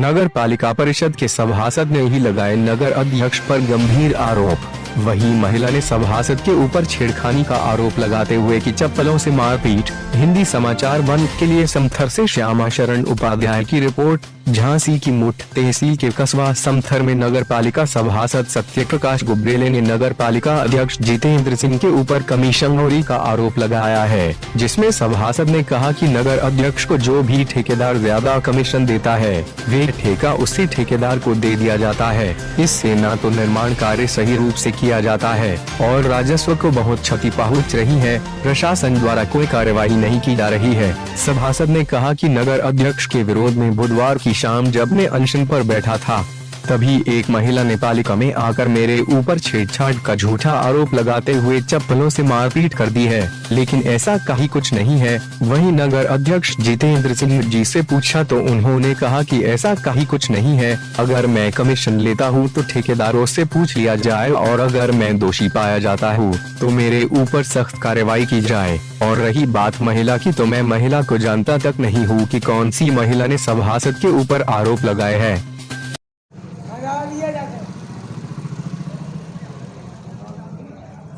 नगर पालिका परिषद के सभासद ने ही लगाए नगर अध्यक्ष पर गंभीर आरोप। वहीं महिला ने सभासद के ऊपर छेड़खानी का आरोप लगाते हुए की चप्पलों से मारपीट। हिंदी समाचार वन के लिए समथर से श्यामा शरण उपाध्याय की रिपोर्ट। झांसी की मुठ तहसील के कस्बा समथर में नगर पालिका सभासद सत्य प्रकाश गुब्रेले ने नगर पालिका अध्यक्ष जितेंद्र सिंह के ऊपर कमीशनखोरी का आरोप लगाया है, जिसमें सभासद ने कहा कि नगर अध्यक्ष को जो भी ठेकेदार ज्यादा कमीशन देता है वे ठेका उसी ठेकेदार को दे दिया जाता है। इससे न तो निर्माण कार्य सही रूप से किया जाता है और राजस्व को बहुत क्षति पहुंच रही है। प्रशासन द्वारा कोई कार्यवाही नहीं की जा रही है। सभासद ने कहा कि नगर अध्यक्ष के विरोध में बुधवार की शाम जब मैं अनशन पर बैठा था तभी एक महिला ने पालिका में आकर मेरे ऊपर छेड़छाड़ का झूठा आरोप लगाते हुए चप्पलों से मारपीट कर दी है, लेकिन ऐसा कहीं कुछ नहीं है। वहीं नगर अध्यक्ष जितेंद्र सिंह जी से पूछा तो उन्होंने कहा कि ऐसा कहीं कुछ नहीं है। अगर मैं कमीशन लेता हूं तो ठेकेदारों से पूछ लिया जाए और अगर मैं दोषी पाया जाता हूं तो मेरे ऊपर सख्त कार्रवाई की जाए। और रही बात महिला की, तो मैं महिला को जानता तक नहीं हूँ कि कौन सी महिला ने सभासद के ऊपर आरोप लगाए हैं।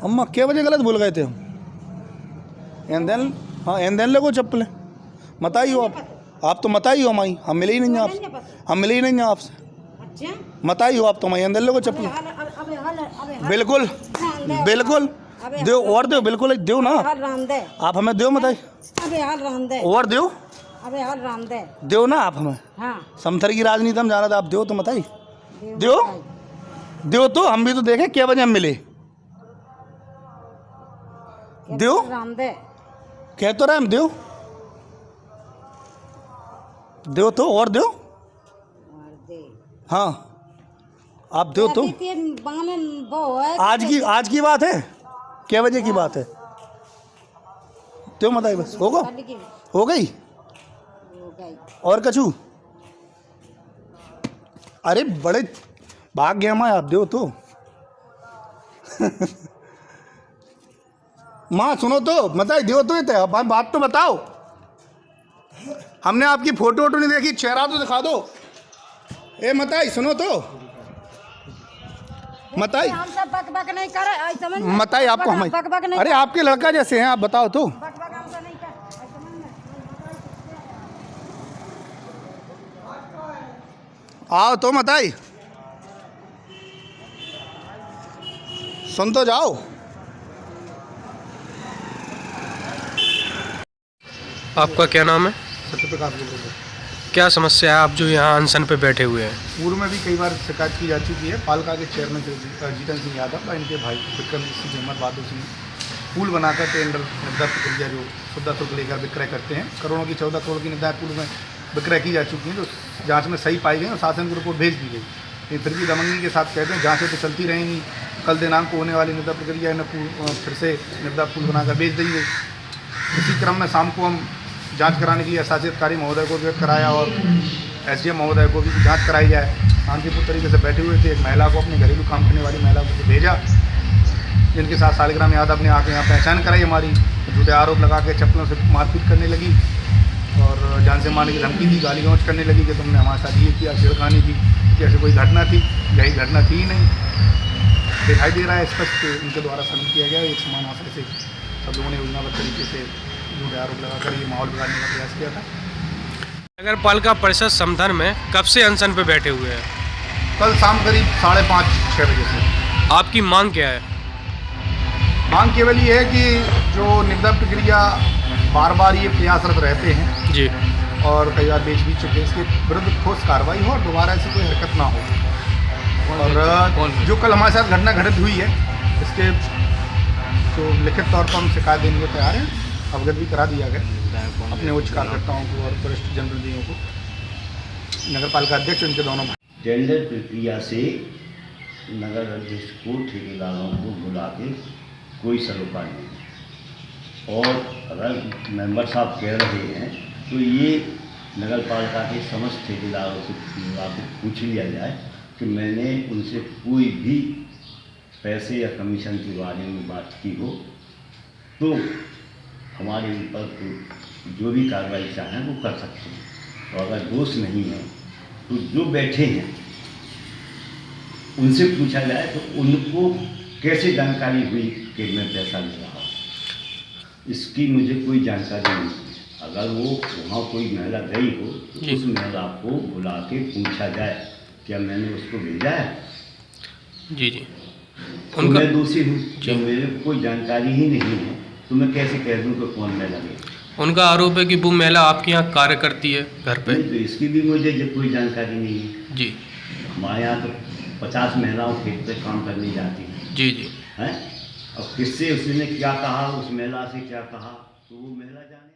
अम्मा क्या वजह गलत बोल गए थे हम? हाँ एंदेन लगो चप्पलें मत आई हो आप तो मत आई हो माई, हम मिले ही नहीं आपसे, हम मिले ही नहीं आपसे। मत आई हो आप तो माई एंदेन लगो चप्पलें। बिल्कुल बिल्कुल दो और दो, बिल्कुल दो ना आप हमें दो मत आई और दो दो ना आप हमें। समथर की राजनीति हम जाना था, आप दो तो मत आई दो दो तो हम भी तो देखें क्या वजह हम मिले दो कह तो रहे हम दो दो तो और दो। हाँ आप दो तो आज की बात है, क्या वजह की बात है? दो मत आई बस होगा हो गई और कछू। अरे बड़े भाग गया मैं, आप दो तो माँ सुनो तो बताइए दो तो बात तो बताओ। हमने आपकी फोटो वोटो नहीं देखी, चेहरा तो दिखा दो। ए मताई सुनो तो मताई हम सब बक नहीं करे मताई आपको हम अरे आपके लड़का जैसे हैं, आप बताओ तो। आओ तो मताई सुन तो जाओ। आपका क्या नाम है? सत्य प्रकाश बोल रहे। क्या समस्या है आप जो यहाँ अनशन पे बैठे हुए हैं? पूर्व में भी कई बार शिकायत की जा चुकी है। पालिका के चेयरमैन जीतन सिंह यादव और इनके भाई विक्रम सिंह अहमद बहादुर सिंह पुल बनाकर टेंडर निर्धारित प्रक्रिया जो शुद्धा शुल्क लेकर विक्रय करते हैं। करोड़ों की 14 करोड़ की निर्धारित पूर्व में विक्रय की जा चुकी है, जो जाँच में सही पाई गई और शासन को रिपोर्ट भेज दी गई। लेकिन फिर भी दमंगी के साथ कहते हैं जाँचें तो चलती रहेंगी। कल दिनांक को होने वाली निर्धारित प्रक्रिया ने फिर से निर्धारित पुल बनाकर भेज दी गई। इसी क्रम में शाम को हम जांच कराने के लिए शासी अधिकारी महोदय को व्यक्त कराया और एसडीएम महोदय को भी जांच कराई जाए। शांतिपूर्ण तरीके से बैठे हुए थे। एक महिला को, अपने घरेलू काम करने वाली महिला को भेजा, जिनके साथ शालिग्राम यादव ने आके यहाँ पहचान कराई हमारी। झूठे आरोप लगा के चप्पलों से मारपीट करने लगी और जान से मारने की धमकी दी, गाली गलौज करने लगी कि तुमने हमारे साथ ये किया, छेड़खानी की। जैसे कोई घटना थी, यही घटना थी ही नहीं। दिखाई दे रहा है स्पष्ट उनके द्वारा सम्मिलित किया गया। एक समान आशय से सब लोगों ने योजनाबद्ध तरीके से झूठे आरोप लगाकर ये माहौल बिगाड़ने का प्रयास किया था। नगर पालिका परिषद समथर में कब से अनशन पे बैठे हुए हैं? कल शाम करीब 5:30-6 बजे से। आपकी मांग क्या है? मांग केवल ये है कि जो निर्धारित प्रक्रिया बार बार ये प्रयासरत रहते हैं जी और कई बार बेच भी चुके हैं, इसके विरुद्ध ठोस कार्रवाई हो और दोबारा ऐसी कोई हरकत ना हो। और जो कल हमारे साथ घटना घटित हुई है, इसके तो लिखित तौर पर हम शिकायत देने को तैयार हैं। अवगत भी करा दिया गया अपने उच्च कार्यकर्ताओं को और वरिष्ठ जनप्रतिनिधियों को। नगर पालिका अध्यक्ष उनके दोनों टेंडर प्रक्रिया से नगर अध्यक्ष को ठेकेदारों को बुला के कोई सरोकार नहीं। और अगर मेंबर साहब कह रहे हैं तो ये नगर पालिका के समस्त ठेकेदारों से बुला के पूछ लिया जाए कि मैंने उनसे कोई भी पैसे या कमीशन के बारे में बात की हो तो हमारे ऊपर जो भी कार्रवाई चाहें वो कर सकते हैं। और अगर दोष नहीं है तो जो बैठे हैं उनसे पूछा जाए तो उनको कैसे जानकारी हुई कि मैं पैसा ले रहा हूँ, इसकी मुझे कोई जानकारी नहीं। अगर वो वहाँ कोई महिला गई हो तो उस महिला को बुला के पूछा जाए क्या मैंने उसको भेजा है। जी जी। तो मैं दोषी हूँ जब मेरे को कोई जानकारी ही नहीं है तो मैं कैसे कह दूँ कि कौन महिला गई। उनका आरोप है कि वो महिला आपके यहाँ कार्य करती है घर पे। नहीं, तो इसकी भी मुझे जब कोई जानकारी नहीं है। जी। हमारे यहाँ तो 50 महिलाओं खेत पे काम करने जाती हैं। जी जी। हैं, अब किससे उसने क्या कहा, उस महिला से क्या कहा, तो वो महिला जाने।